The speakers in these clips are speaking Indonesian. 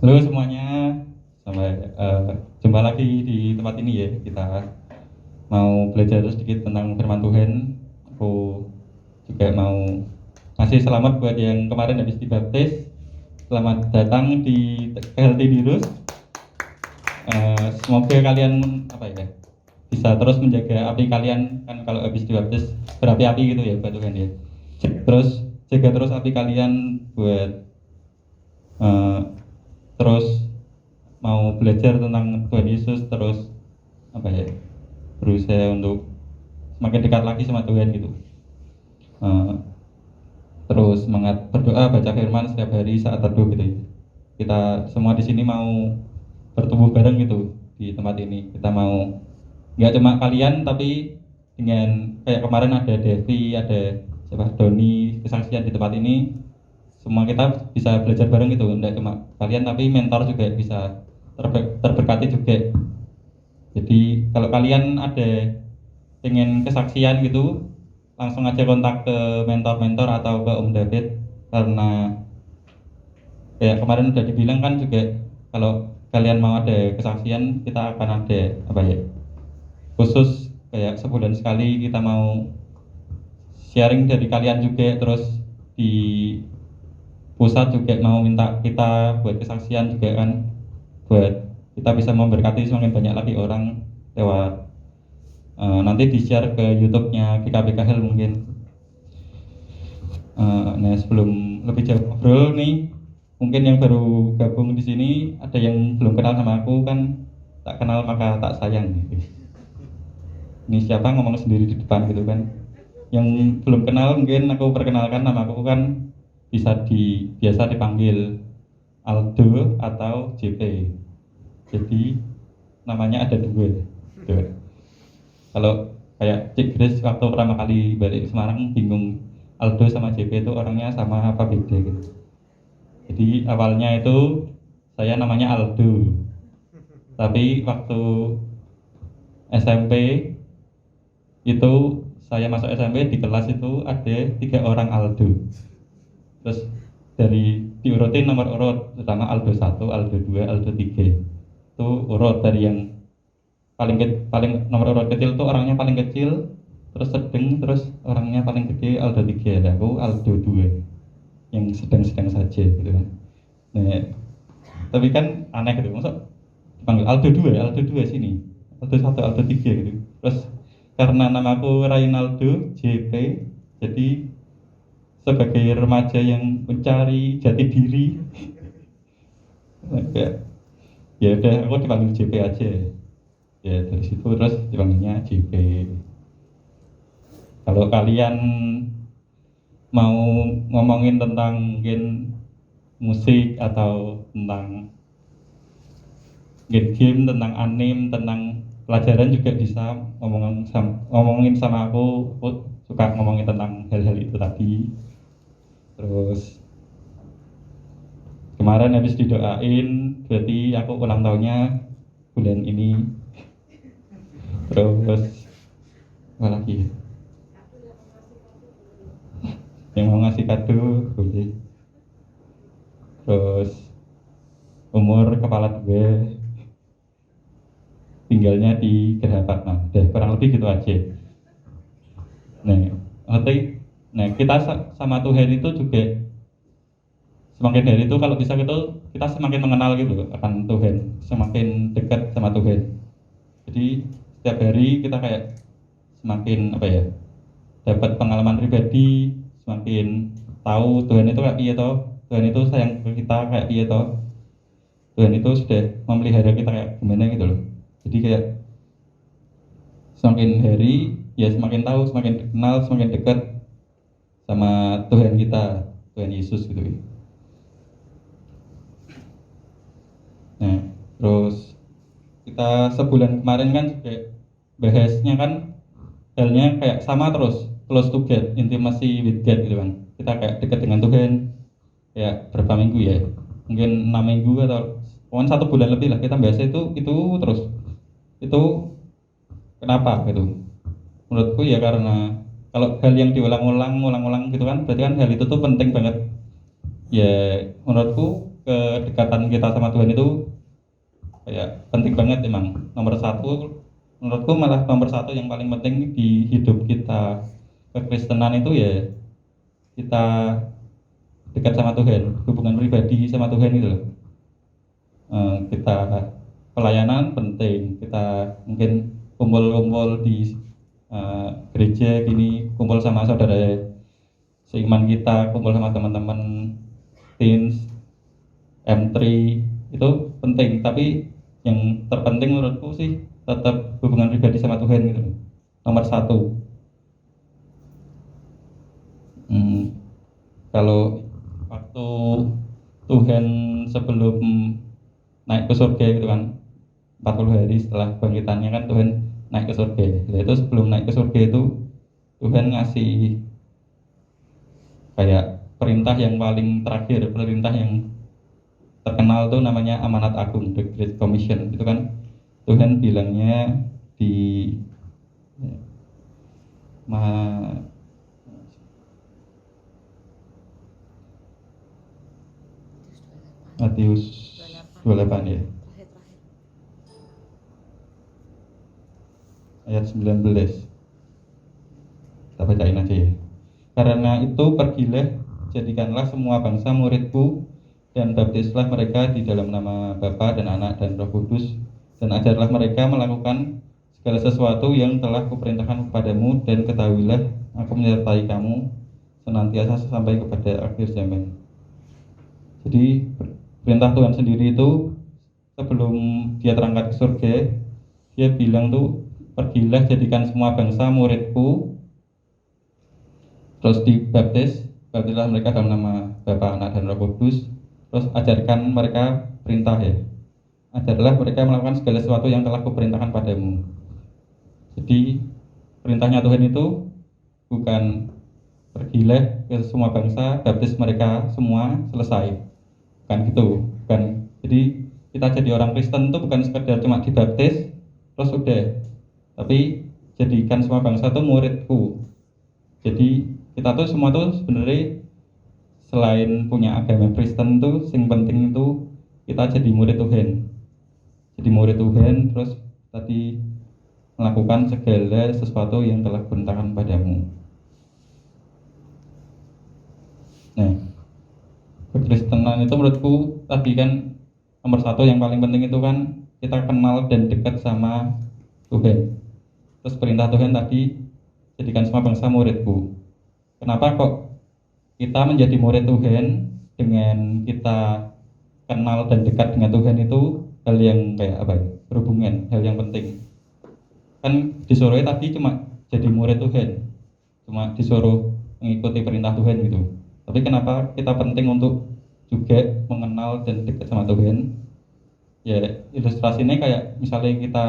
Halo semuanya, sampai jumpa lagi di tempat ini ya. Kita mau belajar sedikit tentang firman Tuhan. Aku juga mau ngasih selamat buat yang kemarin habis dibaptis. Selamat datang di KLT Dirus. Semoga kalian bisa terus menjaga api kalian, kan kalau habis dibaptis berapi-api gitu ya buat Tuhan ya. Terus jaga terus api kalian buat eh, terus mau belajar tentang Tuhan Yesus, terus berusaha untuk semakin dekat lagi sama Tuhan gitu. Eh, Terus semangat berdoa, baca firman setiap hari saat teduh gitu ya. Kita semua di sini mau bertumbuh bareng gitu di tempat ini. Kita mau nggak cuma kalian, tapi dengan kayak kemarin ada Devi, ada siapa Doni kesaksian di tempat ini. Semua kita bisa belajar bareng gitu, nggak cuma kalian tapi mentor juga bisa terberkati juga. Jadi kalau kalian ada pengen kesaksian gitu, langsung aja kontak ke mentor-mentor atau ke Om David, karena kayak kemarin udah dibilang kan juga kalau kalian mau ada kesaksian, kita akan ada khusus kayak sebulan sekali kita mau sharing dari kalian juga. Terus di pusat juga mau minta kita buat kesaksian juga kan, buat kita bisa memberkati semakin banyak lagi orang lewat nanti di share ke YouTube-nya GKPK Hel mungkin. Nah sebelum lebih jauh ngobrol nih, mungkin yang baru gabung di sini ada yang belum kenal sama aku kan, tak kenal maka tak sayang. Ini siapa ngomong sendiri di depan gitu kan. Yang belum kenal mungkin aku perkenalkan, nama aku kan biasa dipanggil Aldo atau JP. Jadi namanya ada dua. Gitu. Kalau kayak Cik Grace waktu pertama kali balik ke Semarang bingung Aldo sama JP itu orangnya sama apa beda gitu. Jadi awalnya itu saya namanya Aldo, tapi waktu SMP itu saya masuk SMP, di kelas itu ada 3 orang Aldo. Terus diurutin nomor urut, pertama Aldo 1, Aldo 2, Aldo 3. Itu urut dari yang paling nomor urut kecil tuh orangnya paling kecil, terus sedang, terus orangnya paling gede Aldo 3. Nah, aku Aldo 2 yang sedang-sedang saja gitu kan. Nah, tapi kan aneh gitu, masa dipanggil Aldo 2, Aldo 2 sini, Aldo 1, Aldo 3 gitu. Terus karena namaku Rainaldo JP, jadi sebagai remaja yang mencari jati diri, ya udah aku dipanggil JP aja. Ya dari situ terus dipanggilnya JP. Kalau kalian mau ngomongin tentang mungkin musik atau tentang game, tentang anime, tentang pelajaran juga bisa ngomongin sama aku. Aku suka ngomongin tentang hal-hal itu tadi. Terus kemarin habis didoain, berarti aku ulang tahunnya bulan ini. Terus apa lagi? Yang mau ngasih kado boleh. Terus umur kepala gue tinggalnya di Gerapat, nah deh kurang lebih gitu aja. Nah kita sama Tuhan itu juga semakin hari itu kalau bisa gitu kita semakin mengenal gitu akan Tuhan, semakin dekat sama Tuhan. Jadi setiap hari kita kayak semakin dapat pengalaman pribadi, semakin tahu Tuhan itu kayak piye toh, Tuhan itu sayang ke kita kayak piye toh, Tuhan itu sudah memelihara kita kayak gimana gitu loh. Jadi kayak semakin hari ya semakin tahu, semakin kenal, semakin dekat sama Tuhan kita, Tuhan Yesus gitu. Nah terus kita sebulan kemarin kan juga bahasnya kan halnya kayak sama terus, close to God, intimacy with God gitu kan. Kita kayak dekat dengan Tuhan kayak berapa minggu ya, mungkin 6 minggu atau pokoknya 1 bulan lebih lah kita bahas itu terus. Itu kenapa gitu? Menurutku ya karena kalau hal yang diulang-ulang gitu kan berarti kan hal itu tuh penting banget ya. Menurutku kedekatan kita sama Tuhan itu kayak penting banget emang. Nomor satu, menurutku malah nomor satu yang paling penting di hidup kita kekristenan itu ya kita dekat sama Tuhan, hubungan pribadi sama Tuhan itu loh. Kita pelayanan penting, kita mungkin kumpul-kumpul di gereja gini, kumpul sama saudara seiman kita, kumpul sama teman-teman teens, M3 itu penting, tapi yang terpenting menurutku sih tetap hubungan pribadi sama Tuhan gitu, nomor satu. Kalau waktu Tuhan sebelum naik ke surga gitu kan, 40 hari setelah bangkitannya kan Tuhan naik ke surga. Nah, itu sebelum naik ke surga itu Tuhan ngasih kayak perintah yang paling terakhir, perintah yang terkenal tuh namanya amanat agung, the Great Commission. Itu kan Tuhan bilangnya di Matius 28 ya, ayat 19. Kita bacain aja ya. Karena itu pergilah, jadikanlah semua bangsa muridku, dan baptislah mereka di dalam nama Bapa dan Anak dan Roh Kudus, dan ajarlah mereka melakukan segala sesuatu yang telah kuperintahkan kepadamu, dan ketahuilah aku menyertai kamu senantiasa sampai kepada akhir zaman. Jadi perintah Tuhan sendiri itu sebelum dia terangkat ke surga, dia bilang tuh, pergilah jadikan semua bangsa muridku, terus baptislah mereka dalam nama Bapa, Anak dan Roh Kudus, terus ajarkan mereka perintah ya, ajarlah mereka melakukan segala sesuatu yang telah kuperintahkan padamu. Jadi perintahnya Tuhan itu bukan pergilah ke semua bangsa, baptis mereka semua, selesai, bukan gitu, bukan. Jadi kita jadi orang Kristen itu bukan sekedar cuma dibaptis terus udah, tapi jadikan semua bangsa itu muridku. Jadi kita tuh semua tuh sebenarnya selain punya agama Kristen tuh yang penting itu kita jadi murid Tuhan. Jadi murid Tuhan, terus tadi melakukan segala sesuatu yang telah kuperintahkan padamu. Nah, kekristenan itu menurutku tadi kan nomor satu yang paling penting itu kan kita kenal dan dekat sama Tuhan. Terus perintah Tuhan tadi, jadikan semua bangsa muridku. Kenapa kok kita menjadi murid Tuhan dengan kita kenal dan dekat dengan Tuhan itu hal yang kayak apa ya, berhubungan, hal yang penting. Kan disuruh tadi cuma jadi murid Tuhan, cuma disuruh mengikuti perintah Tuhan gitu. Tapi kenapa kita penting untuk juga mengenal dan dekat sama Tuhan? Ya ilustrasinya kayak misalnya kita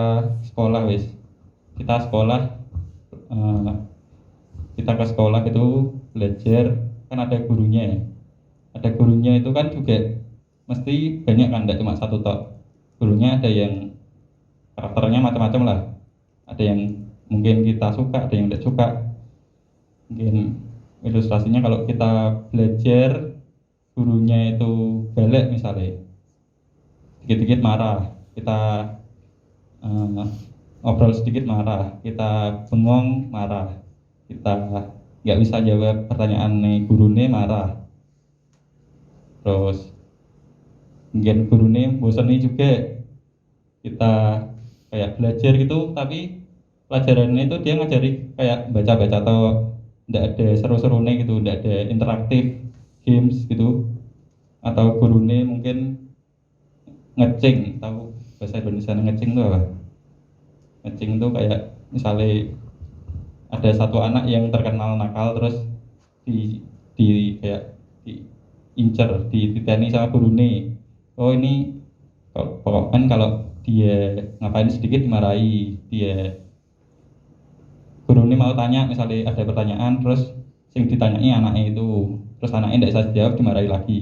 sekolah kita ke sekolah itu belajar, kan ada gurunya itu kan juga mesti banyak kan, tidak cuma satu tok. Gurunya ada yang karakternya macam-macam lah, ada yang mungkin kita suka, ada yang tidak suka. Mungkin ilustrasinya kalau kita belajar gurunya itu galak misalnya, dikit-dikit marah, kita ngobrol sedikit marah, kita bengong marah, kita nggak bisa jawab pertanyaan nih gurunya marah, terus mungkin gurunya bosan nih juga, kita kayak belajar gitu tapi pelajarannya itu dia ngajari kayak baca-baca atau nggak ada seru-serunya gitu, nggak ada interaktif games gitu, atau gurunya mungkin ngecing. Tahu bahasa Indonesia ngecing itu apa? Ngecing itu kayak misalnya ada satu anak yang terkenal nakal, terus di kayak diincer, dititeni sama gurunya. Oh ini kan kalau dia ngapain sedikit dimarahi, dia gurunya mau tanya misalnya ada pertanyaan, terus yang ditanyai anaknya itu, terus anaknya tidak bisa jawab, dimarahi lagi.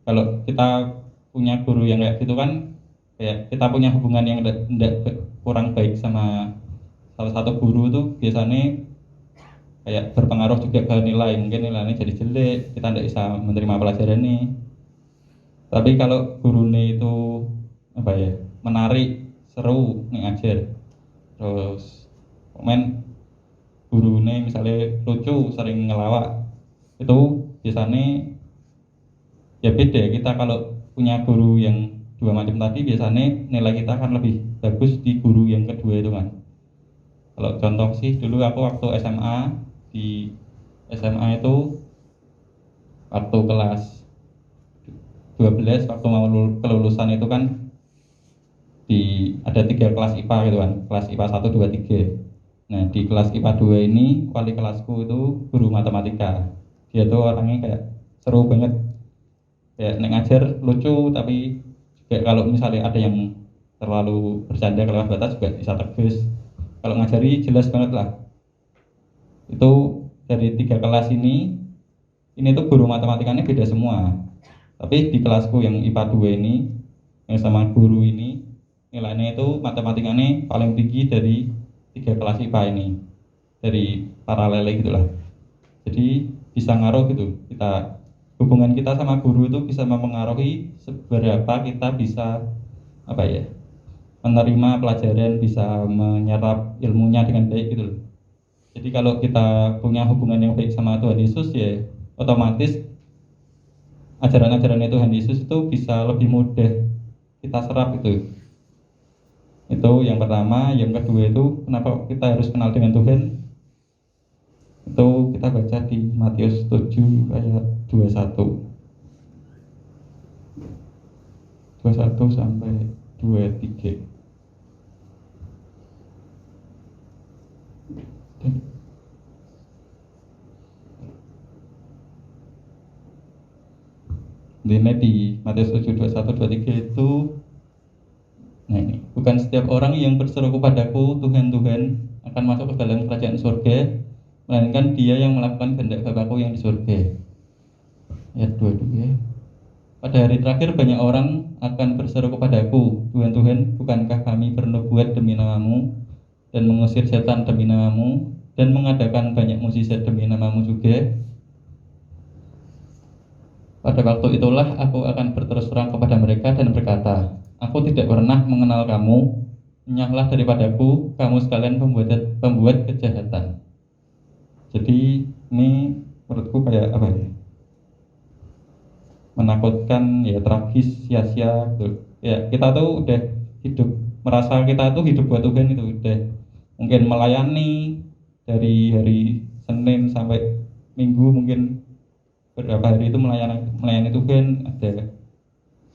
Kalau kita punya guru yang kayak gitu kan, kayak kita punya hubungan yang tidak kurang baik sama salah satu guru tuh biasanya kayak berpengaruh juga ke nilai, mungkin nilainya jadi jelek, kita tidak bisa menerima pelajaran nih. Tapi kalau gurune itu apa ya, menarik, seru nih ngajar, terus komen gurune misalnya lucu, sering ngelawak, itu biasanya ya beda. Kita kalau punya guru yang dua macam tadi, biasanya nilai kita akan lebih bagus di guru yang kedua itu kan. Kalau contoh sih, dulu aku waktu SMA, di SMA itu waktu kelas 12, waktu mau kelulusan itu kan, ada 3 kelas IPA gitu kan, kelas IPA 1, 2, 3. Nah, di kelas IPA 2 ini wali kelasku itu guru matematika. Dia tuh orangnya kayak seru banget, kayak nek ngajar lucu, tapi juga kalau misalnya ada yang terlalu bercanda kelewat batas juga bisa tegas. Kalau ngajari jelas banget lah. Itu dari 3 kelas ini tuh guru matematikanya beda semua. Tapi di kelasku yang IPA 2 ini, yang sama guru ini, nilainya itu matematikanya paling tinggi dari 3 kelas IPA ini, dari paralel gitulah. Jadi bisa ngaruh gitu, kita hubungan kita sama guru itu bisa mempengaruhi seberapa kita bisa apa ya, menerima pelajaran, bisa menyerap ilmunya dengan baik gitu loh. Jadi kalau kita punya hubungan yang baik sama Tuhan Yesus, ya otomatis ajaran-ajaran Tuhan Yesus itu bisa lebih mudah kita serap gitu. Itu yang pertama. Yang kedua itu, kenapa kita harus kenal dengan Tuhan? Itu kita baca di Matius 7 ayat 21 sampai 23. Ini di Matius 7, 21, 23 itu, nah ini, bukan setiap orang yang berseru kepadaku Tuhan, Tuhan akan masuk ke dalam kerajaan surga, melainkan dia yang melakukan kehendak Bapakku yang di surga. Ayat 22. Pada hari terakhir banyak orang akan berseru kepadaku, Tuhan, Tuhan, bukankah kami bernubuat demi namamu dan mengusir setan demi namamu dan mengadakan banyak mukjizat demi namamu juga? Pada waktu itulah aku akan berterus terang kepada mereka dan berkata, aku tidak pernah mengenal kamu, enyahlah daripadaku, kamu sekalian pembuat kejahatan. Jadi ini menurutku kayak apa ya, menakutkan ya, tragis, sia-sia gitu. Ya kita tuh udah hidup, merasa kita tuh hidup buat Tuhan, itu udah mungkin melayani dari hari Senin sampai Minggu, mungkin beberapa hari itu melayani Tuhan, ada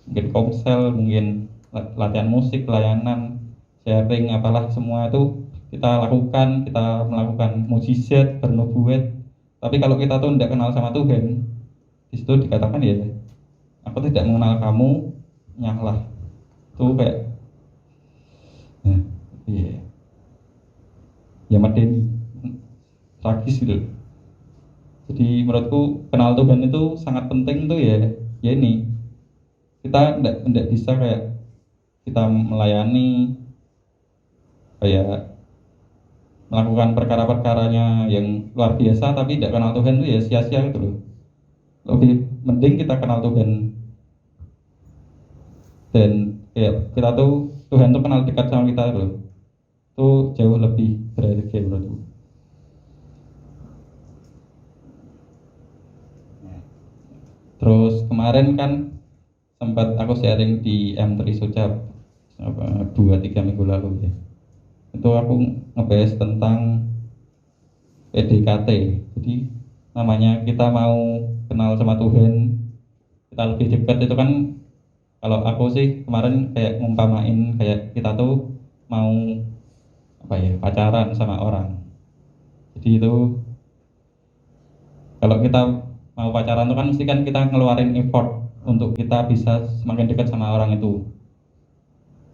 mungkin komsel, mungkin latihan musik, layanan, sharing, apalah semua itu kita lakukan, kita melakukan mukjizat, bernubuat. Tapi kalau kita tuh tidak kenal sama Tuhan, di situ dikatakan ya, aku tidak mengenal kamu, nyahlah. Itu kayak iya, ya medeni, tragis gitu. Jadi menurutku kenal Tuhan itu sangat penting tuh ya, ya ini kita tidak bisa kayak kita melayani, kayak melakukan perkara-perkaranya yang luar biasa tapi tidak kenal Tuhan, itu ya sia-sia gitu loh. Lebih mending kita kenal Tuhan, dan kayak kita tuh Tuhan tuh kenal dekat sama kita loh, itu jauh lebih berharga menurutku. Terus kemarin kan sempat aku sharing di M3 Sucap 2-3 minggu lalu ya. Itu aku ngebahas tentang PDKT. Jadi namanya kita mau kenal sama Tuhan, kita lebih dekat itu kan, kalau aku sih kemarin kayak ngumpamain kayak kita tuh mau apa ya, pacaran sama orang. Jadi itu kalau kita mau pacaran itu kan mesti kan kita ngeluarin effort untuk kita bisa semakin dekat sama orang itu.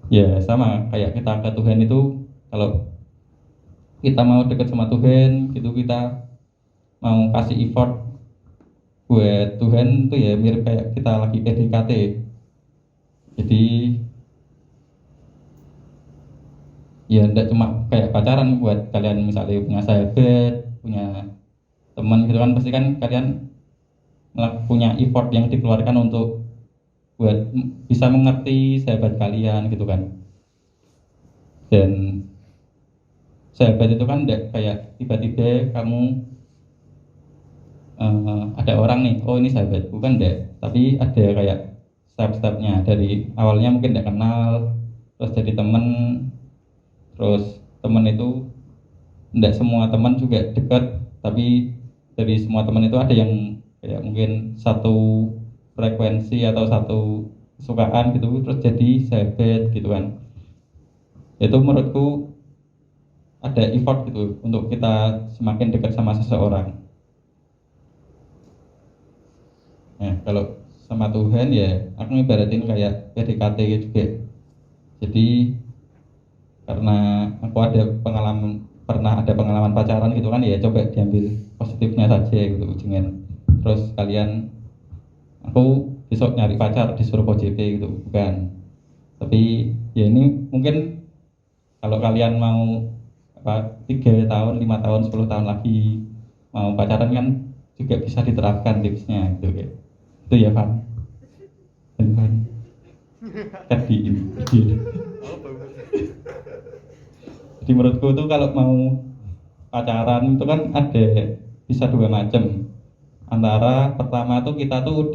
Ya sama kayak kita ke Tuhan itu, kalau kita mau dekat sama Tuhan gitu, kita mau kasih effort buat Tuhan itu ya mirip kayak kita lagi PDKT. Jadi ya enggak cuma kayak pacaran buat kalian misalnya punya sahabat, punya teman gitu kan, pasti kan kalian punya effort yang dikeluarkan untuk buat bisa mengerti sahabat kalian gitu kan. Dan sahabat itu kan enggak kayak tiba-tiba kamu ada orang nih, oh ini sahabatku kan enggak, tapi ada kayak step-stepnya. Dari awalnya mungkin enggak kenal, terus jadi temen, terus temen itu enggak semua teman juga dekat, tapi dari semua teman itu ada yang kayak mungkin satu frekuensi atau satu kesukaan gitu, terus jadi sahabat gitu kan. Itu menurutku ada effort gitu untuk kita semakin dekat sama seseorang. Nah, kalau sama Tuhan ya aku ngibaratin kayak PDKT juga. Jadi karena aku ada pengalaman, pernah ada pengalaman pacaran gitu kan, ya coba diambil positifnya saja gitu ujungnya. Terus kalian, aku besok nyari pacar disuruh OJT gitu bukan, tapi ya ini mungkin kalau kalian mau apa 3 tahun 5 tahun 10 tahun lagi mau pacaran kan juga bisa diterapkan tipsnya gitu kayak itu ya Van dan Van tadi ini. Jadi menurutku tuh kalau mau pacaran itu kan ada bisa dua macam. Antara pertama tuh kita tuh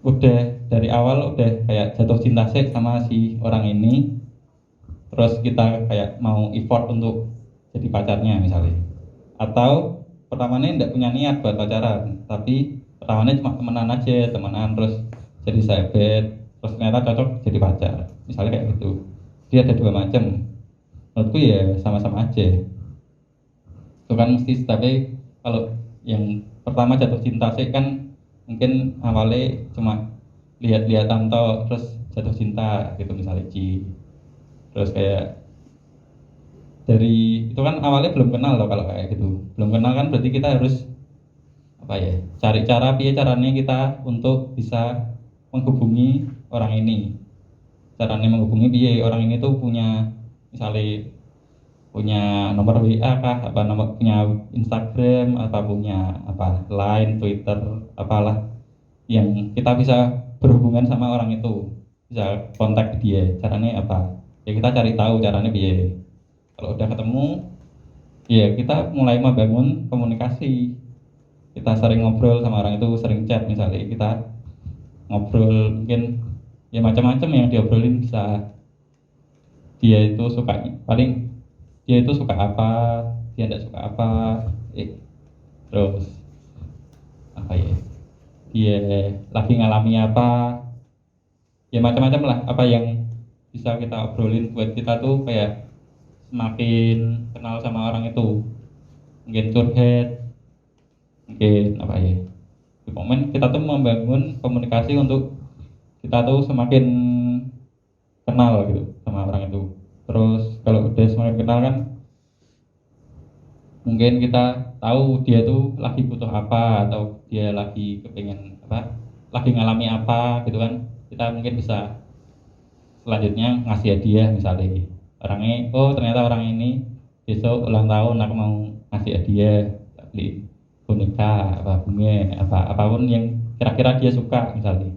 udah dari awal udah kayak jatuh cinta sih sama si orang ini, terus kita kayak mau effort untuk jadi pacarnya misalnya. Atau pertamanya tidak punya niat buat pacaran, tapi pertamanya cuma temenan aja, temenan terus jadi sahabat, terus ternyata cocok jadi pacar misalnya kayak gitu. Dia ada dua macam, menurutku ya sama-sama aja itu kan mesti. Tapi kalau yang pertama jatuh cinta sih kan mungkin awalnya cuma lihat-lihatan toh terus jatuh cinta gitu misalnya terus kayak dari itu kan awalnya belum kenal loh. Kalau kayak gitu belum kenal kan berarti kita harus apa ya, cari cara piye caranya kita untuk bisa menghubungi orang ini. Caranya menghubungi piye, orang ini tuh punya misalnya punya nomor WA kah, apa nomor punya Instagram, apa punya apa Line, Twitter, apalah yang kita bisa berhubungan sama orang itu, bisa kontak dia. Caranya apa? Ya kita cari tahu caranya dia. Kalau udah ketemu, ya kita mulai membangun komunikasi. Kita sering ngobrol sama orang itu, sering chat misalnya. Kita ngobrol mungkin ya macam-macam yang diobrolin, bisa dia itu suka paling dia itu suka apa, dia tidak suka apa, terus apa ya, dia lagi ngalami apa, ya macam-macam lah apa yang bisa kita obrolin buat kita tuh kayak semakin kenal sama orang itu. Mungkin curhat, mungkin apa ya, di momen kita tuh membangun komunikasi untuk kita tuh semakin kenal gitu sama orang itu. Terus kalau udah semakin kenal kan mungkin kita tahu dia tuh lagi butuh apa atau dia lagi kepengen apa, lagi ngalami apa gitu kan. Kita mungkin bisa selanjutnya ngasih hadiah misalnya. Orangnya, oh ternyata orang ini besok ulang tahun, aku mau ngasih hadiah, beli boneka apa bunga apa apapun yang kira-kira dia suka misalnya.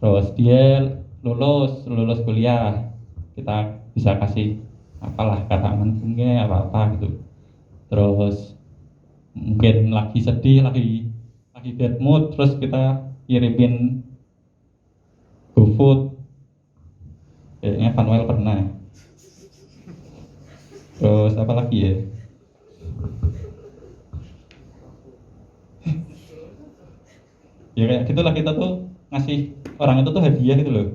Terus dia lulus kuliah, kita bisa kasih apalah karangan bunga apa apa gitu. Terus mungkin lagi sedih, lagi bad mood, terus kita kirimin GoFood, kayaknya Fanuel pernah. Terus apa lagi ya, ya kayak gitulah, kita tuh ngasih orang itu tuh hadiah gitu loh.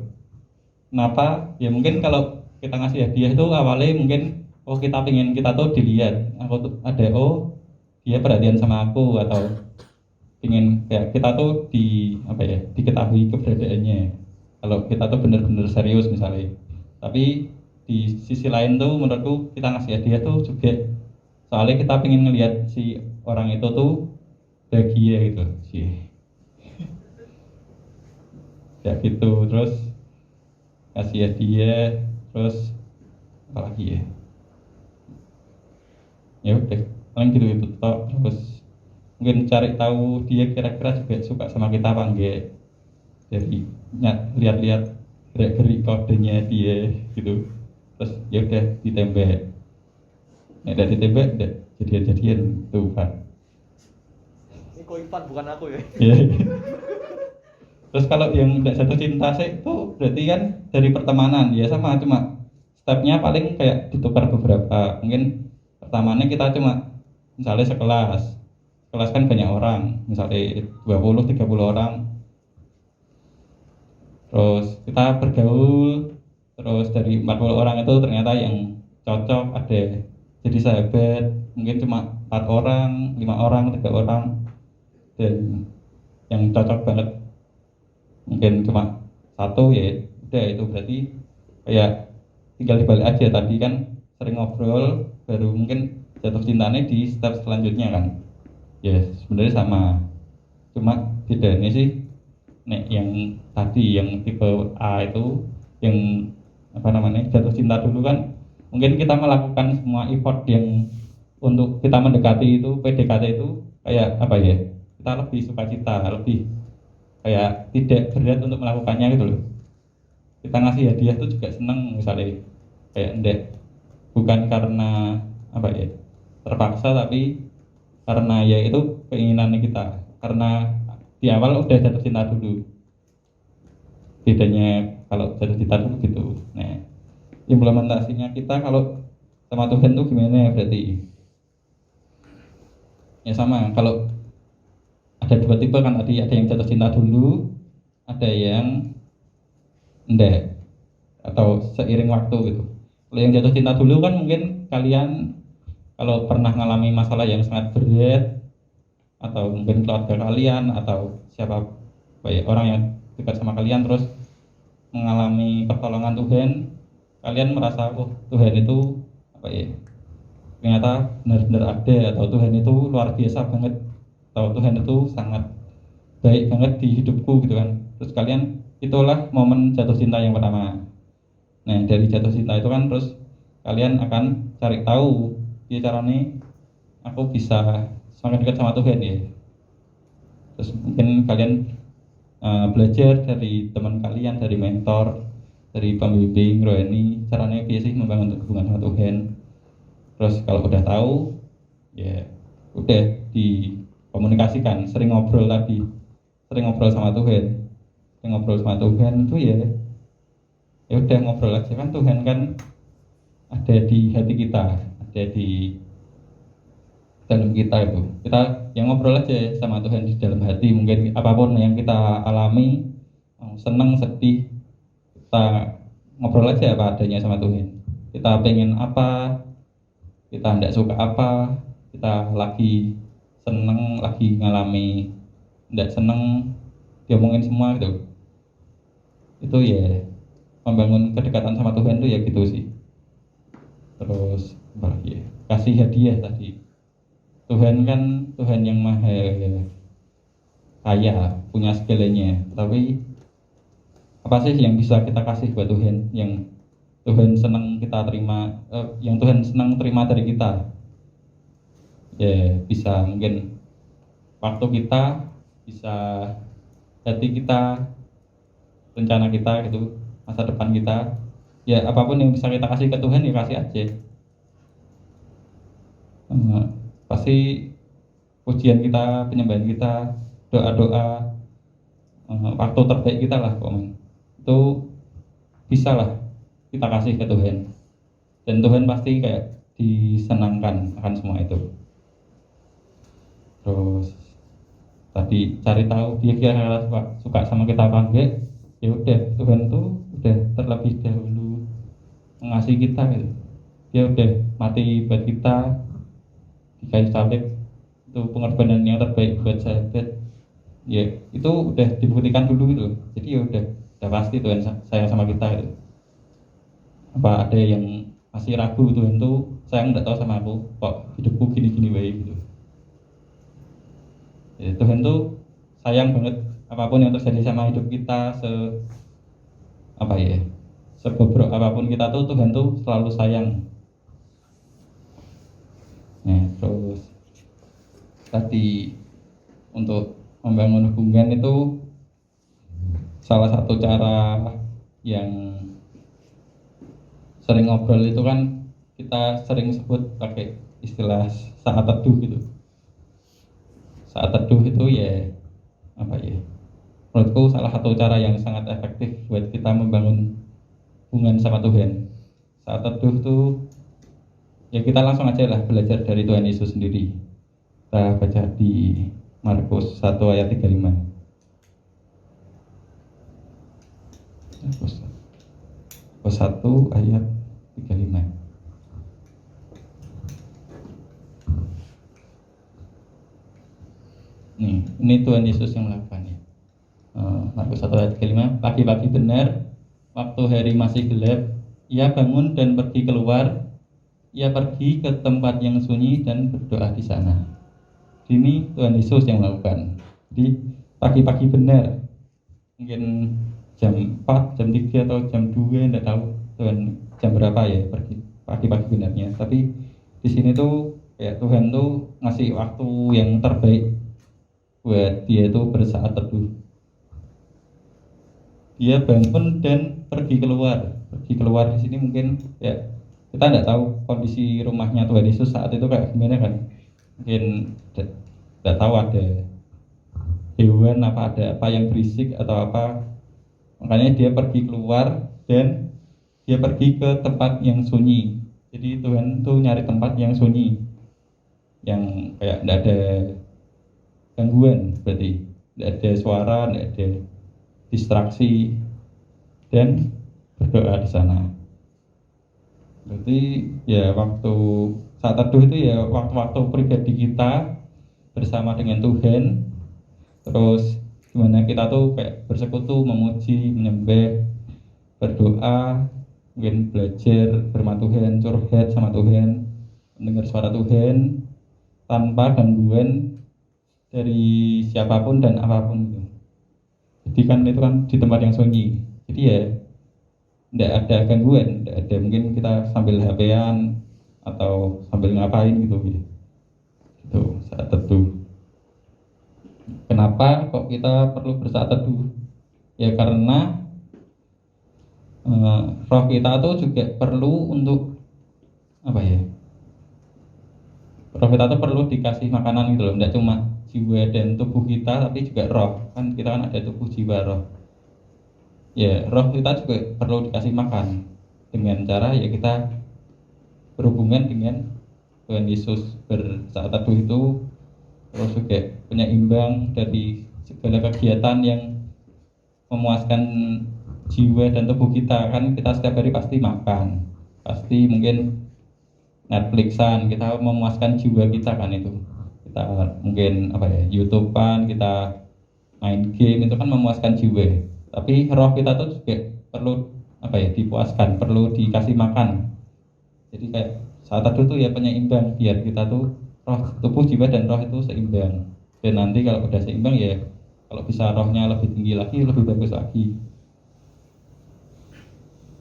Kenapa ya, mungkin kalau kita ngasih hadiah itu awalnya mungkin oh kita pengen kita tuh dilihat, aku tuh ada, oh dia perhatian sama aku, atau ingin kayak kita tuh di apa ya, diketahui keberadaannya kalau kita tuh bener-bener serius misalnya. Tapi di sisi lain tuh menurutku kita ngasih hadiah tuh juga soalnya kita pengen ngelihat si orang itu tuh bahagia gitu sih ya gitu. Terus kasih hadiah, terus apa lagi ya, ya udah paling gitu itu toh. Terus mungkin cari tahu dia kira-kira juga suka sama kita apa enggak. dari lihat-lihat gerak-gerik kodenya dia gitu, terus ya udah ditembak. Dari tembak udah jadian tuh Pak. Ini kok Ivan bukan aku ya. Iya. Terus kalau yang udah jatuh cinta sih itu berarti kan dari pertemanan ya sama, cuma stepnya paling kayak ditukar beberapa. Mungkin pertamanya kita cuma misalnya sekelas kan banyak orang, misalnya 20-30 orang, terus kita bergaul, terus dari 40 orang itu ternyata yang cocok ada jadi sahabat mungkin cuma 4 orang, 5 orang, 3 orang, dan yang cocok banget mungkin cuma satu, ya udah itu berarti kayak tinggal dibalik aja, tadi kan sering ngobrol baru mungkin jatuh cintanya di step selanjutnya kan. Ya sebenarnya sama, cuma bedanya sih nek yang tadi yang tipe A itu yang apa namanya jatuh cinta dulu kan mungkin kita melakukan semua effort yang untuk kita mendekati itu, PDKT itu kayak apa ya, kita lebih sukacita, lebih kayak tidak berat untuk melakukannya gitu loh. Kita ngasih hadiah itu juga seneng misalnya, kayak ndek bukan karena apa ya terpaksa, tapi karena ya itu keinginannya kita, karena di awal udah jatuh cinta dulu. Bedanya kalau jatuh cinta dulu gitu. Nah, implementasinya kita kalau sama Tuhan tuh gimana ya berarti? Ya sama, kalau ada dua tipe kan tadi, ada yang jatuh cinta dulu, ada yang enggak atau seiring waktu gitu. Kalau yang jatuh cinta dulu kan mungkin kalian kalau pernah mengalami masalah yang sangat berat, atau mungkin keluarga kalian atau siapa baik orang yang dekat sama kalian terus mengalami pertolongan Tuhan, kalian merasa oh Tuhan itu apa ya, ternyata benar-benar ada, atau Tuhan itu luar biasa banget, atau Tuhan itu sangat baik banget di hidupku gitu kan. Terus kalian, itulah momen jatuh cinta yang pertama. Nah dari jatuh cinta itu kan terus kalian akan cari tahu ya caranya aku bisa semakin dekat sama Tuhan ya. Terus mungkin kalian belajar dari teman kalian, dari mentor, dari pembimbing rohani, caranya biasa sih membangun hubungan sama Tuhan. Terus kalau udah tahu ya udah dikomunikasikan, sering ngobrol tadi, sering ngobrol sama Tuhan, sering ngobrol sama Tuhan itu ya ya udah ngobrol aja kan, Tuhan kan ada di hati kita, ada di dalam kita itu, kita yang ngobrol aja sama Tuhan di dalam hati. Mungkin apapun yang kita alami, senang sedih, kita ngobrol aja apa adanya sama Tuhan. Kita pengen apa, kita tidak suka apa, kita lagi seneng, lagi ngalami tidak seneng, diomongin semua gitu. Itu ya membangun kedekatan sama Tuhan tuh ya gitu sih. Terus apa ya, kasih hadiah tadi. Tuhan kan Tuhan yang maha kaya, punya segalanya. Tapi apa sih yang bisa kita kasih buat Tuhan, yang Tuhan senang kita terima, yang Tuhan senang terima dari kita? Ya bisa mungkin waktu kita, bisa hati kita, rencana kita gitu, masa depan kita. Ya apapun yang bisa kita kasih ke Tuhan ya kasih aja. Pasti pujian kita, penyembahan kita, doa-doa, waktu terbaik kita lah komen, itu bisa lah kita kasih ke Tuhan, dan Tuhan pasti kayak disenangkan akan semua itu. Terus tadi cari tahu dia kira-kira suka sama kita apa enggak, ya udah Tuhan tuh udah terlebih dahulu mengasihi kita gitu. Dia udah mati buat kita di kayu salib, itu pengorbanan yang terbaik buat sahabat. Ya itu udah dibuktikan dulu gitu. Jadi ya udah pasti Tuhan sayang sama kita gitu. Apa ada yang masih ragu, Tuhan tuh sayang nggak tahu sama aku, kok hidupku gini-gini baik gitu. Ya, Tuhan tuh sayang banget, apapun yang terjadi sama hidup kita, apa ya, sebobrok apapun kita tuh Tuhan tuh selalu sayang. Nah terus tadi untuk membangun hubungan itu salah satu cara yang sering ngobrol itu kan kita sering sebut pakai istilah saat teduh gitu. Saat teduh itu ya apa ya? Menurutku salah satu cara yang sangat efektif buat kita membangun hubungan sama Tuhan. Saat teduh tuh ya kita langsung aja lah belajar dari Tuhan Yesus sendiri. Kita baca di Markus 1 ayat 35. Markus 1 ayat 35. Ini Tuhan Yesus yang melakukannya. Markus 1 ayat 35. Pagi-pagi benar, waktu hari masih gelap, ia bangun dan pergi keluar. Ia pergi ke tempat yang sunyi dan berdoa di sana. Ini Tuhan Yesus yang melakukan. Jadi pagi-pagi benar, mungkin jam 4, jam 3 atau jam 2, tidak tahu Tuhan jam berapa ya pergi pagi-pagi benarnya. Tapi di sini tuh kayak Tuhan tuh ngasih waktu yang terbaik buat dia itu bersaat teduh. Dia bangun dan pergi keluar. Pergi keluar di sini mungkin ya kita tidak tahu kondisi rumahnya Tuhan Yesus saat itu kayak gimana kan. Mungkin tidak tahu ada hewan apa, ada apa yang berisik atau apa. Makanya dia pergi keluar dan dia pergi ke tempat yang sunyi. Jadi Tuhan tuh nyari tempat yang sunyi, yang kayak tidak ada gangguan, berarti tidak ada suara, tidak ada distraksi, dan berdoa di sana. Berarti ya waktu saat teduh itu ya waktu-waktu pribadi kita bersama dengan Tuhan. Terus gimana kita tuh kayak bersekutu, memuji, menyembah, berdoa, mungkin belajar firman Tuhan, curhat sama Tuhan, mendengar suara Tuhan tanpa gangguan dari siapapun dan apapun gitu. Jadi kan itu kan di tempat yang sunyi. Jadi ya tidak ada gangguan, tidak ada mungkin kita sambil HP-an atau sambil ngapain gitu. Itu saat teduh. Kenapa kok kita perlu bersaat teduh? Ya karena roh kita tuh juga perlu untuk apa ya? Roh kita tuh perlu dikasih makanan gitu loh, tidak cuma jiwa dan tubuh kita, tapi juga roh. Kan kita kan ada tubuh, jiwa, roh. Ya roh kita juga perlu dikasih makan dengan cara ya kita berhubungan dengan Tuhan Yesus bersaat teduh itu, terus juga penyeimbang dari segala kegiatan yang memuaskan jiwa dan tubuh kita. Kan kita setiap hari pasti makan, pasti mungkin Netflixan, kita memuaskan jiwa kita kan itu. Kita mungkin apa ya, YouTubean, kita main game, itu kan memuaskan jiwa. Tapi roh kita tuh juga perlu apa ya, dipuaskan, perlu dikasih makan. Jadi kayak saat teduh tuh ya penyeimbang biar kita tuh roh, tubuh, jiwa dan roh itu seimbang. Dan nanti kalau udah seimbang ya kalau bisa rohnya lebih tinggi lagi, lebih bagus lagi.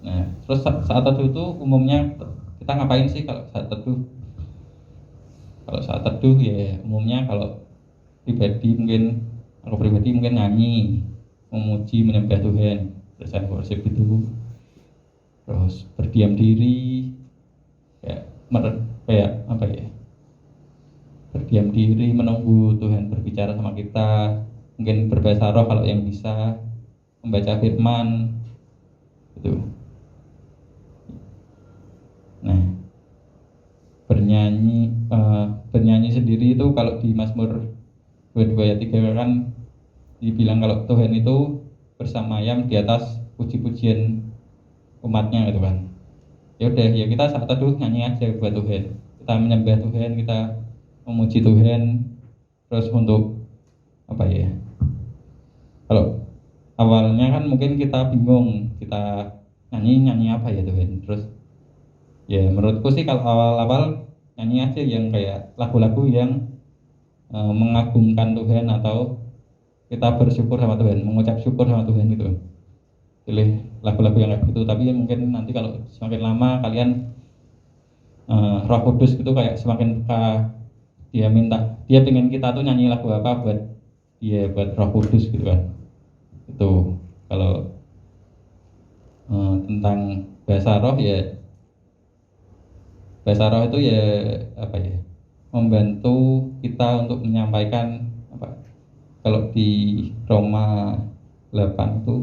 Nah, terus saat teduh itu umumnya kita ngapain sih kalau saat teduh? Kalau saat teduh ya umumnya kalau pribadi mungkin, aku pribadi mungkin nyanyi, memuji, menyembah Tuhan, present worship itu. Terus berdiam diri, kayak apa ya? Berdiam diri menunggu Tuhan berbicara sama kita, mungkin berbahasa roh kalau yang bisa, membaca firman itu. Nah, bernyanyi sendiri itu kalau di Mazmur 22 ayat 3 kan dibilang kalau Tuhan itu bersamayam di atas puji-pujian umatnya gitu kan. Ya udah ya kita saat teduh nyanyi aja buat Tuhan, kita menyembah Tuhan, kita memuji Tuhan. Terus untuk apa ya, kalau awalnya kan mungkin kita bingung, kita nyanyi apa ya Tuhan. Terus ya menurutku sih kalau awal-awal nyanyi aja yang kayak lagu-lagu yang mengagungkan Tuhan, atau kita bersyukur sama Tuhan, mengucap syukur sama Tuhan gitu. Pilih lagu-lagu yang kayak gitu. Tapi mungkin nanti kalau semakin lama kalian Roh Kudus itu kayak semakin peka, dia pengen kita tuh nyanyi lagu apa buat dia, buat Roh Kudus gitu kan. Itu Kalau tentang bahasa roh ya, bahasa roh itu ya apa ya, membantu kita untuk menyampaikan apa, kalau di Roma 8 itu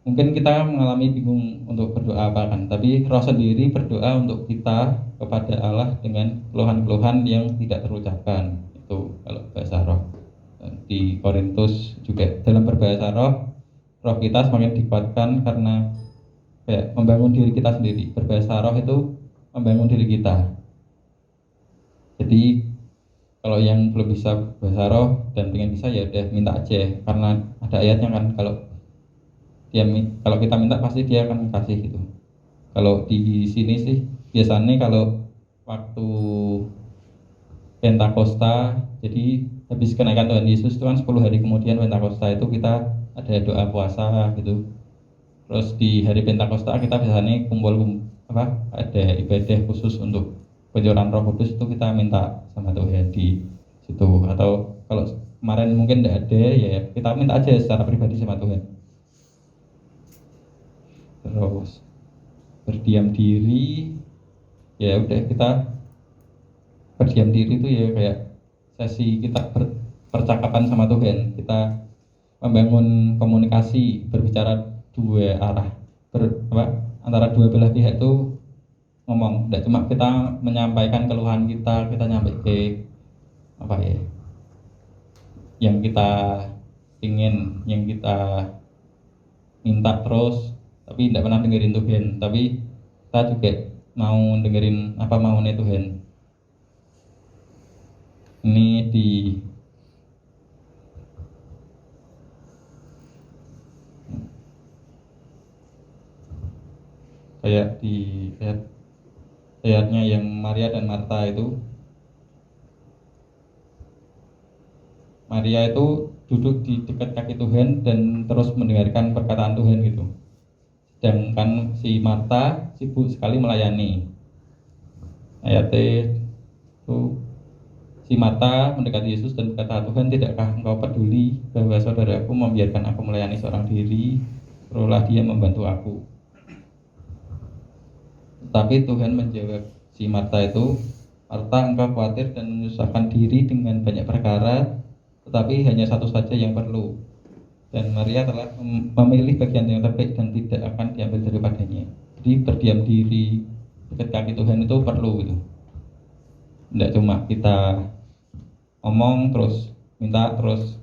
mungkin kita mengalami bingung untuk berdoa apa kan, tapi roh sendiri berdoa untuk kita kepada Allah dengan keluhan-keluhan yang tidak terucapkan. Itu kalau bahasa roh. Di Korintus juga dalam berbahasa roh, roh kita semakin dikuatkan karena kayak membangun diri kita sendiri. Berbahasa roh itu membangun diri kita. Jadi kalau yang belum bisa bahasa roh dan pengen bisa ya udah minta aja, karena ada ayatnya kan, kalau kita minta pasti dia akan kasih gitu. Kalau di sini sih biasanya kalau waktu Pentakosta, jadi habis kenaikan Tuhan Yesus itu kan 10 hari kemudian Pentakosta itu kita ada doa puasa gitu. Terus di hari Pentakosta kita biasanya kumpul ada ibadah khusus untuk pencurahan Roh Kudus, itu kita minta sama Tuhan di situ. Atau kalau kemarin mungkin tidak ada ya kita minta aja secara pribadi sama Tuhan. Terus berdiam diri, ya udah kita berdiam diri itu ya kayak sesi kita percakapan sama Tuhan. Kita membangun komunikasi, berbicara dua arah, antara dua belah pihak itu ngomong. Tidak cuma kita menyampaikan keluhan kita nyampe ke apa ya, yang kita ingin, yang kita minta terus, tapi tidak pernah dengerin Tuhan. Tapi kita juga mau dengerin apa maunya Tuhan. Ini kayak di ayatnya yang Maria dan Marta itu. Maria itu duduk di dekat kaki Tuhan dan terus mendengarkan perkataan Tuhan gitu. Sedangkan si Marta sibuk sekali melayani. Ayatnya itu, si Marta mendekati Yesus dan berkata, Tuhan, tidakkah engkau peduli bahwa saudaraku membiarkan aku melayani seorang diri? Suruhlah dia membantu aku. Tapi Tuhan menjawab si Marta itu, Marta, engkau khawatir dan menyusahkan diri dengan banyak perkara, tetapi hanya satu saja yang perlu. Dan Maria telah memilih bagian yang terbaik dan tidak akan diambil daripadanya. Jadi berdiam diri dekat kaki Tuhan itu perlu gitu. Tidak cuma kita ngomong terus minta terus,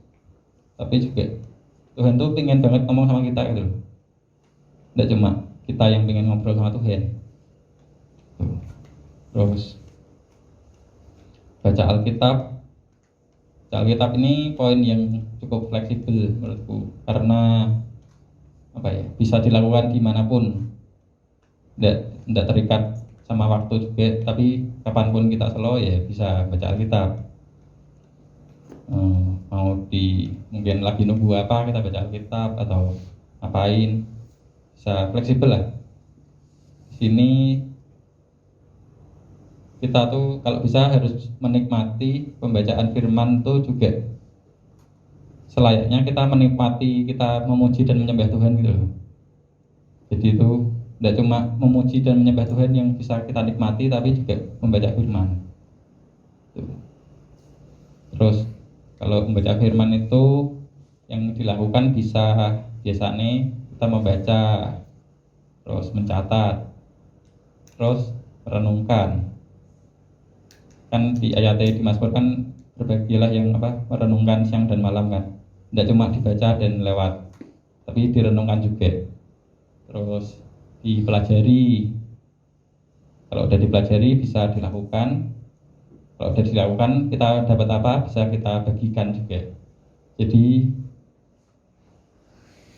tapi juga Tuhan tuh pengen banget ngomong sama kita gitu. Tidak cuma kita yang pengen ngobrol sama Tuhan. Terus baca Alkitab. Alkitab ini poin yang cukup fleksibel menurutku, karena apa ya, bisa dilakukan dimanapun, tidak terikat sama waktu juga, tapi kapanpun kita slow ya bisa baca Alkitab. Mau mungkin lagi nunggu apa kita baca Alkitab atau ngapain, bisa fleksibel lah. Di sini kita tuh kalau bisa harus menikmati pembacaan firman tuh juga selayaknya kita menikmati, kita memuji dan menyembah Tuhan gitu loh. Jadi itu tidak cuma memuji dan menyembah Tuhan yang bisa kita nikmati, tapi juga membaca firman. Terus kalau membaca firman itu yang dilakukan bisa biasanya kita membaca, terus mencatat, terus merenungkan. Kan di ayatnya di Mazmur kan berbahagialah yang merenungkan siang dan malam kan. Tidak cuma dibaca dan lewat, tapi direnungkan juga. Terus dipelajari. Kalau udah dipelajari bisa dilakukan. Kalau udah dilakukan kita dapat apa bisa kita bagikan juga. Jadi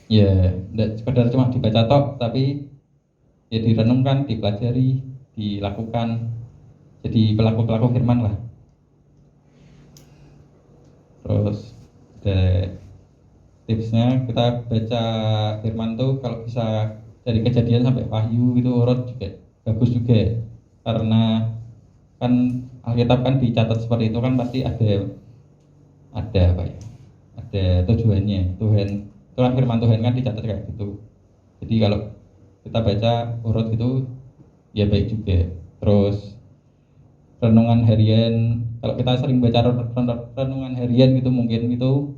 ya tidak sekedar cuma dibaca tok, tapi ya direnungkan, dipelajari, dilakukan. Jadi pelaku-pelaku firman lah. Terus tipsnya kita baca firman tuh kalau bisa dari Kejadian sampai Wahyu gitu urut juga bagus juga, karena kan Alkitab kan dicatat seperti itu kan pasti ada apa ya, ada ada tujuannya. Tuhan itu kan firman Tuhan kan dicatat kayak gitu. Jadi kalau kita baca urut gitu ya baik juga. Terus renungan harian, kalau kita sering baca renungan harian gitu mungkin itu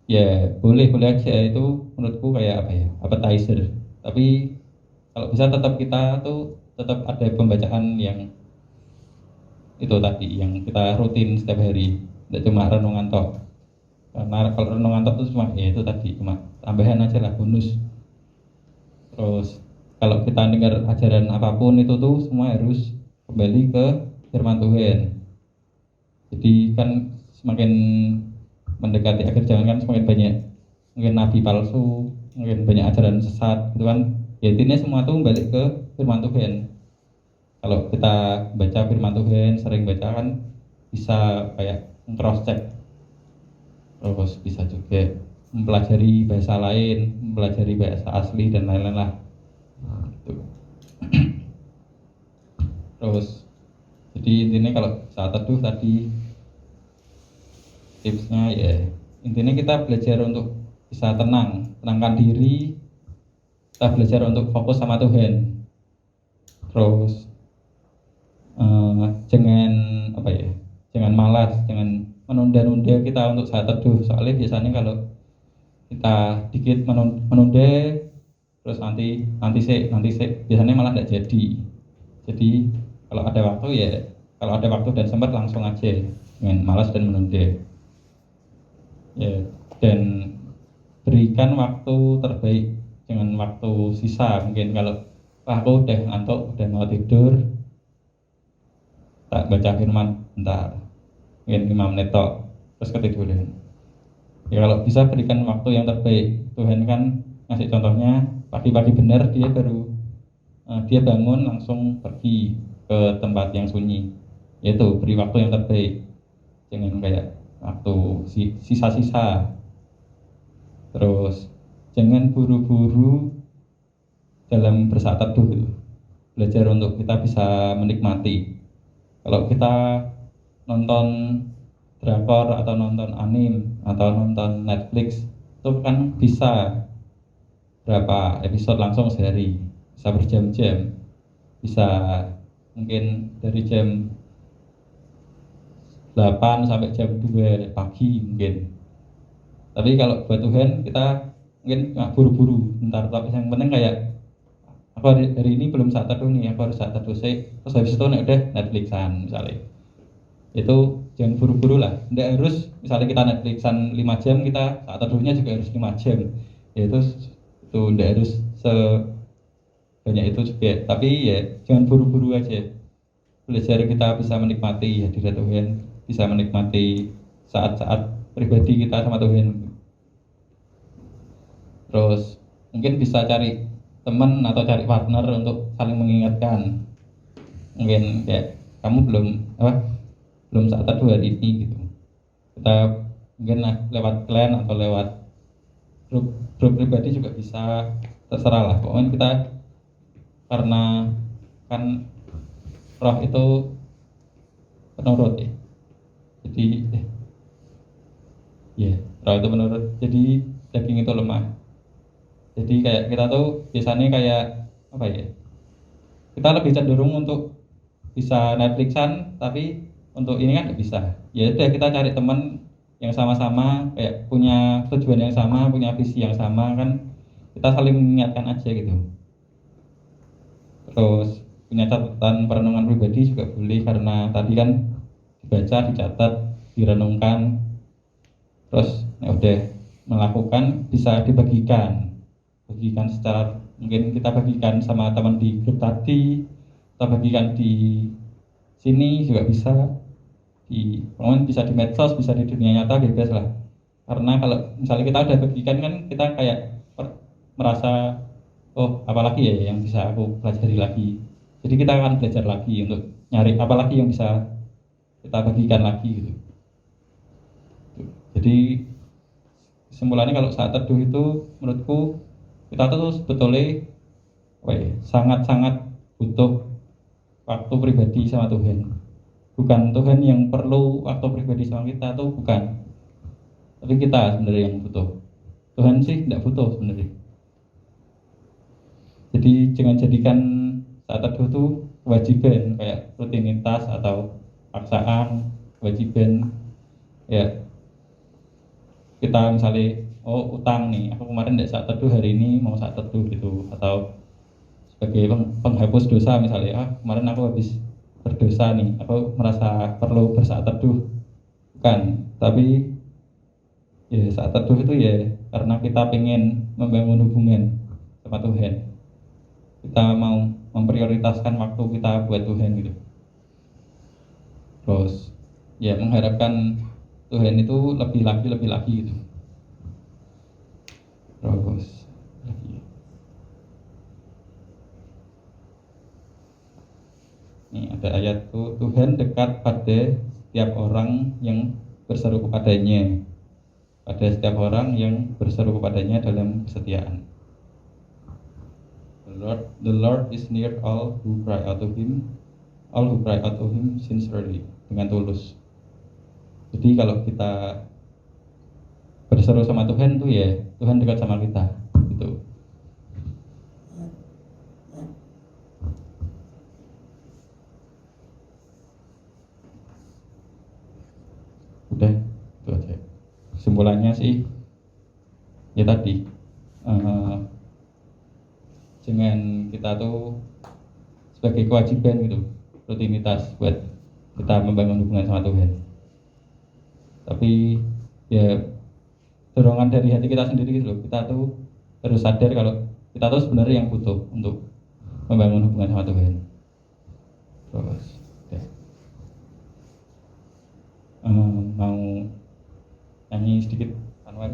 ya boleh boleh aja, itu menurutku kayak apa ya, appetizer. Tapi kalau bisa tetap kita tuh tetap ada pembacaan yang itu tadi yang kita rutin setiap hari, tidak cuma renungan tok. Karena kalau renungan tok itu cuma ya itu tadi cuma tambahan aja lah, bonus. Terus kalau kita dengar ajaran apapun itu tuh semua harus kembali ke firman Tuhan. Jadi kan semakin mendekati akhir zaman kan semakin banyak mungkin nabi palsu, mungkin banyak ajaran sesat gitu kan. Ya intinya semua tuh balik ke firman Tuhan. Kalau kita baca firman Tuhan, sering baca kan bisa kayak cross check. Terus bisa juga mempelajari bahasa lain, mempelajari bahasa asli dan lain-lain lah. Gitu. Terus jadi intinya kalau saat teduh tadi tipsnya ya intinya kita belajar untuk bisa tenangkan diri, kita belajar untuk fokus sama Tuhan. Terus jangan apa ya, jangan malas, jangan menunda-nunda kita untuk saat teduh. Soalnya biasanya kalau kita dikit menunda terus nanti biasanya malah tidak jadi. Jadi kalau ada waktu ya, kalau ada waktu dan sempat langsung aja, jangan malas dan menunda ya. Dan berikan waktu terbaik, jangan waktu sisa. Mungkin kalau aku udah ngantuk, udah mau tidur, tak baca firman bentar, mungkin 5 menit tok, terus ketiduran. Ya kalau bisa berikan waktu yang terbaik. Tuhan kan ngasih contohnya pagi-pagi benar dia baru dia bangun langsung pergi ke tempat yang sunyi. Yaitu beri waktu yang terbaik, jangan kayak waktu sisa-sisa. Terus jangan buru-buru dalam bersaat teduh gitu. Belajar untuk kita bisa menikmati. Kalau kita nonton drakor atau nonton anime atau nonton Netflix itu kan bisa berapa episode langsung sehari, bisa berjam-jam, bisa mungkin dari jam 8 sampai jam 2 pagi mungkin. Tapi kalau buat Tuhan kita mungkin nggak buru-buru bentar, tapi yang penting kayak aku hari ini belum saat teduh nih, aku harus saat teduh sih. Terus habis itu udah Netflixan misalnya, itu jangan buru-buru lah. Tidak harus misalnya kita Netflixan 5 jam, kita saat teduhnya juga harus 5 jam. Ya itu tidak harus sebanyak itu juga. Tapi ya jangan buru-buru aja. Belajar kita bisa menikmati hadirat Tuhan, bisa menikmati saat-saat pribadi kita sama Tuhan. Terus mungkin bisa cari teman atau cari partner untuk saling mengingatkan. Mungkin kayak kamu belum saat teduh hari ini gitu. Kita mungkin lewat clan atau lewat grup pribadi juga bisa, terserah lah. Pokoknya kita karena kan roh itu penurut ya. Jadi roh itu penurut. Jadi daging itu lemah. Jadi kayak kita tuh biasanya kayak apa ya? Kita lebih cenderung untuk bisa Netflixan, tapi untuk ini kan nggak bisa. Ya udah kita cari teman yang sama-sama kayak punya tujuan yang sama, punya visi yang sama kan, kita saling mengingatkan aja gitu. Terus punya catatan perenungan pribadi juga boleh, karena tadi kan dibaca, dicatat, direnungkan, terus ya udah melakukan, bisa bagikan secara, mungkin kita bagikan sama teman di grup tadi, kita bagikan di sini juga bisa, mungkin bisa di medsos, bisa di dunia nyata, bebas lah. Karena kalau misalnya kita udah bagikan kan kita kayak merasa oh apalagi ya yang bisa aku pelajari lagi. Jadi kita akan belajar lagi untuk nyari apalagi yang bisa kita bagikan lagi gitu. Jadi kesimpulannya kalau saat teduh itu menurutku kita tuh sebetulnya sangat-sangat butuh waktu pribadi sama Tuhan. Bukan Tuhan yang perlu waktu pribadi sama kita, tuh bukan. Tapi kita sebenarnya yang butuh. Tuhan sih tidak butuh sebenarnya. Jadi jangan jadikan saat teduh itu kewajiban kayak rutinitas atau paksaan, kewajiban. Ya kita misalnya utang nih, aku kemarin tidak saat teduh, hari ini mau saat teduh gitu, atau sebagai penghapus dosa misalnya, kemarin aku habis berdosa nih, aku merasa perlu bersaat teduh. Bukan, tapi ya saat teduh itu ya karena kita pengen membangun hubungan sama Tuhan. Kita mau memprioritaskan waktu kita buat Tuhan gitu. Terus ya mengharapkan Tuhan itu lebih lagi gitu. Terus lagi. Ini ada ayat tuh, Tuhan dekat pada setiap orang yang berseru kepadanya. Pada setiap orang yang berseru kepadanya dalam kesetiaan. The Lord is near all who cry out to Him, all who cry out to Him sincerely, dengan tulus. Jadi kalau kita berseru sama Tuhan tuh ya Tuhan dekat sama kita gitu. Udah itu aja. Kesimpulannya sih ya tadi jangan kita tuh sebagai kewajiban gitu, rutinitas buat kita membangun hubungan sama Tuhan. Tapi ya dorongan dari hati kita sendiri gitu loh. Kita tuh harus sadar kalau kita tuh sebenarnya yang butuh untuk membangun hubungan sama Tuhan. Terus ya. Mau nyanyi sedikit Anwar.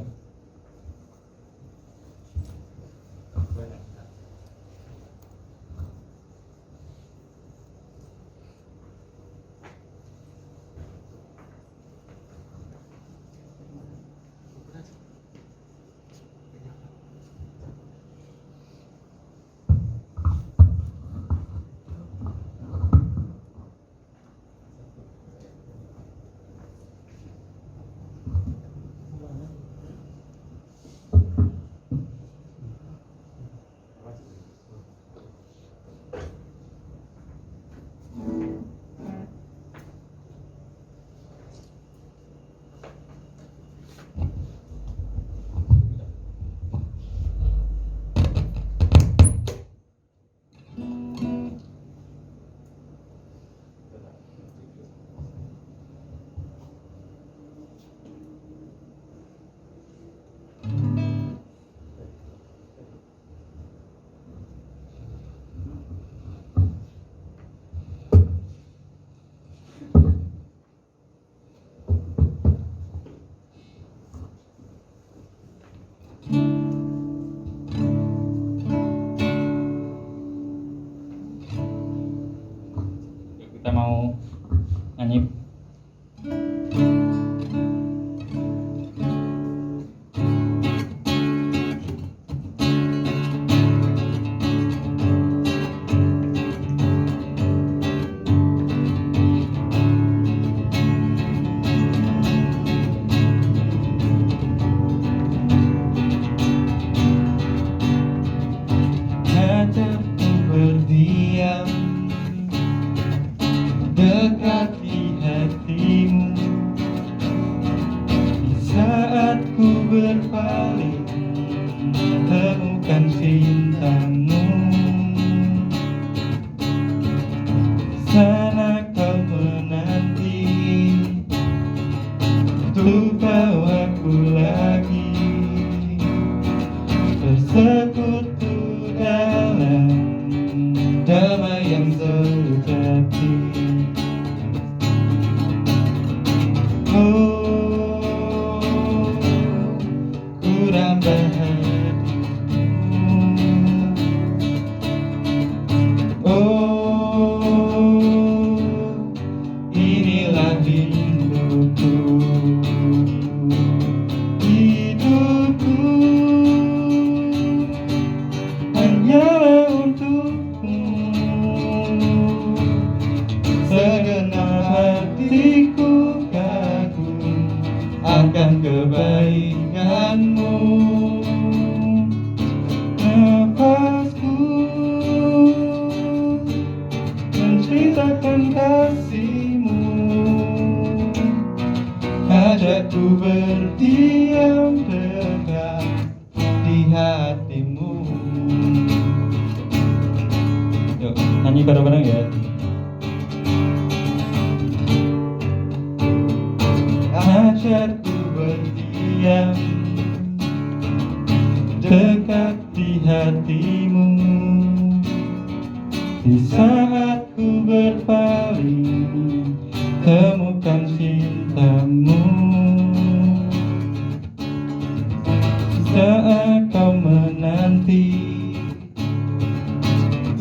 Kita mau nyanyi. Hatiku berdiam dekat di hatimu, di saat ku berpaling temukan cintamu. Sana kau menanti untuk bawaku lagi bersekutu dalam damai yang sejati. Oh, ku nambah hatimu. Oh, inilah rinduku, hidupku hanyalah untukmu. Segenap hatiku kagum akan kebaikan nyanyi bareng-bareng ya. Ajarku berdiam dekat di hatimu di saat ku berpaling, temukan cintamu. Saat kau menanti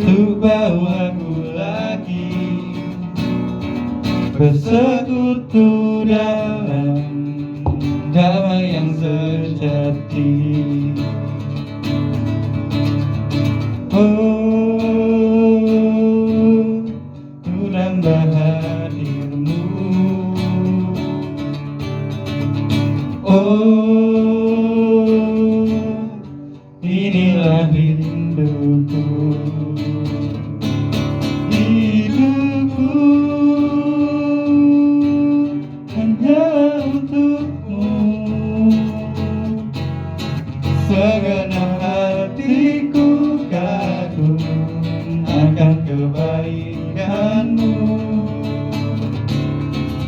untuk bawa aku lagi bersekutu dalam damai yang sejati. Oh, ku nambah hadirmu. Oh, inilah rinduku. Hidupku hanya untukmu. Segenap hatiku kagum akan kebaikanmu.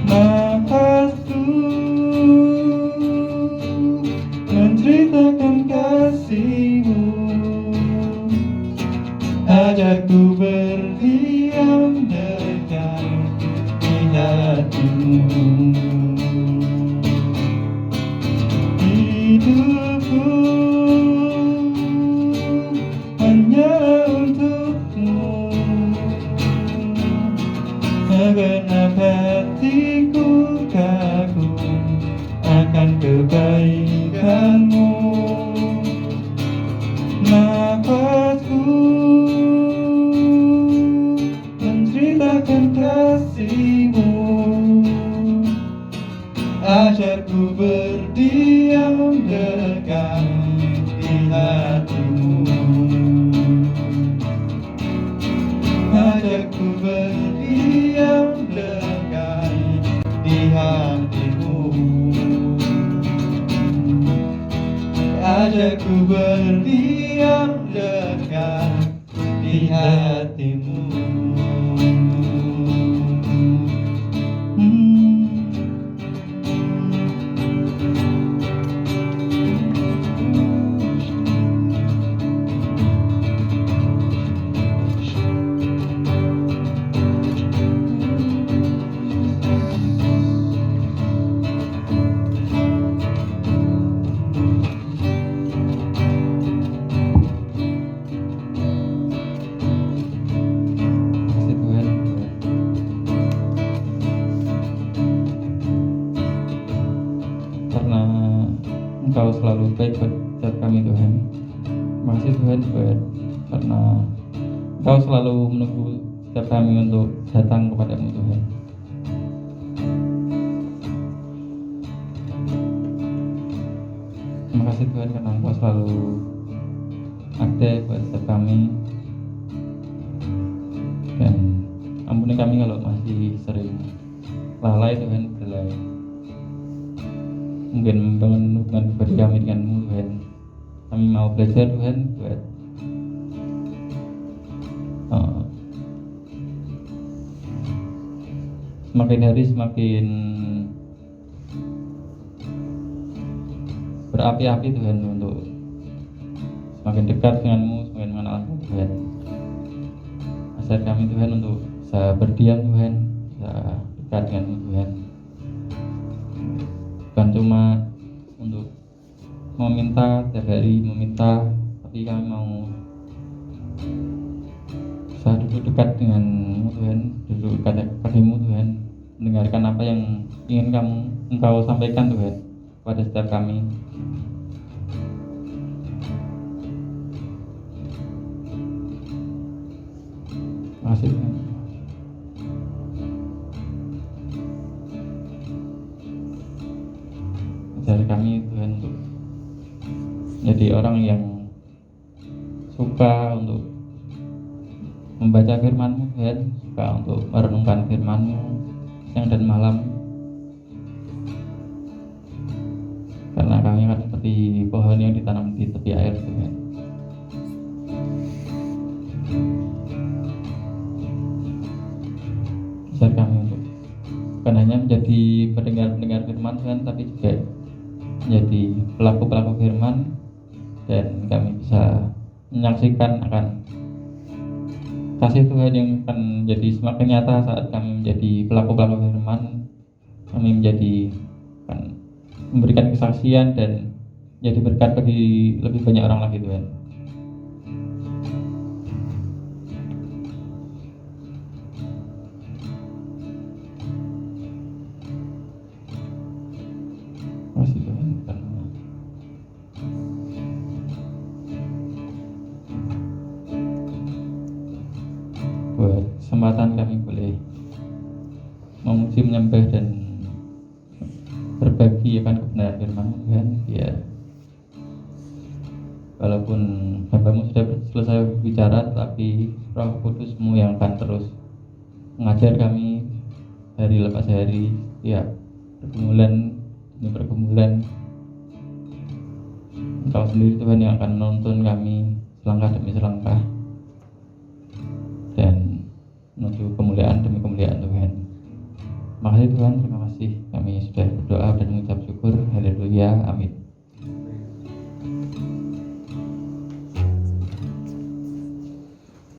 Nafasku menceritakan kasihmu. Ajarku berdiam dekat di hatimu. Hidupku hanya untukmu. Segenap hatiku kagum akan kebaikanmu. Nafasku menceritakan kasihmu. Ajarku berdiam dekat di hatimu. Ajarku berdiam dekat di hatimu. Ajarku berdiam dekat di hatimu. Kasih Tuhan, karena Engkau selalu baik buat kami Tuhan. Makasih Tuhan karena Engkau selalu menunggu setiap kami untuk datang kepadamu Tuhan. Terima kasih Tuhan karena Engkau selalu ada buat setiap kami. Dan ampuni kami kalau masih sering lalai Tuhan dalam mungkin membangun hubungan pribadi kami denganmu Tuhan. Kami mau belajar Tuhan buat semakin hari semakin berapi-api Tuhan, untuk semakin dekat denganmu, semakin mengenalmu Tuhan. Ajar kami Tuhan untuk bisa berdiam Tuhan, bisa dekat denganmu Tuhan. Bukan cuma untuk meminta tiap hari meminta, tapi kami mau bisa duduk dekat denganmu Tuhan, duduk dekat padamu Tuhan, mendengarkan apa yang ingin Engkau sampaikan Tuhan pada setiap kami. Terima kasih Tuhan. Ajari kami Tuhan untuk menjadi orang yang suka untuk membaca firman-Mu Tuhan, suka untuk merenungkan firman-Mu siang dan malam, karena kami akan seperti pohon yang ditanam di tepi air Tuhan. menjadi pendengar-pendengar firman Tuhan, tapi juga menjadi pelaku-pelaku firman, dan kami bisa menyaksikan akan kasih Tuhan yang akan menjadi semakin nyata saat kami menjadi pelaku-pelaku firman. Kami menjadi akan memberikan kesaksian dan jadi berkat bagi lebih banyak orang lagi Tuhan. Terima kasih Tuhan karena buat kesempatan kami boleh memuji, menyembah dan berbagi akan kebenaran firman Tuhan. Ya, walaupun hambamu sudah selesai bicara, tapi Roh Kudus-Mu yang akan terus mengajar kami hari lepas hari, ya, pergumulan demi pergumulan. Engkau sendiri Tuhan yang akan menuntun kami selangkah demi selangkah dan menuju kemuliaan demi kemuliaan Tuhan. Makasih Tuhan, terima kasih. Kami sudah berdoa dan mengucap syukur. Haleluya, amin.